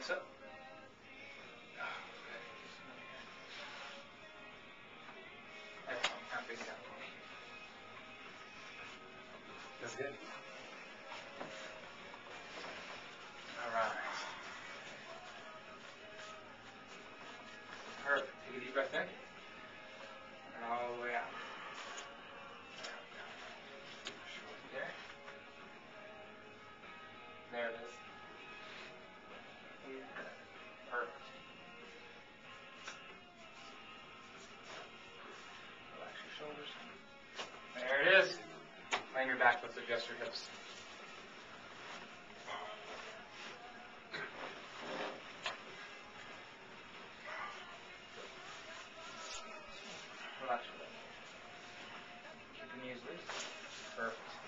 So. Excellent. Now face down. That's good. All right. Perfect. Take a deep breath in. And all the way out. There. There it is. Perfect. Relax your shoulders. There it is. Lay on your back. Let's adjust your hips. Relax your legs. Keep the knees loose. Perfect.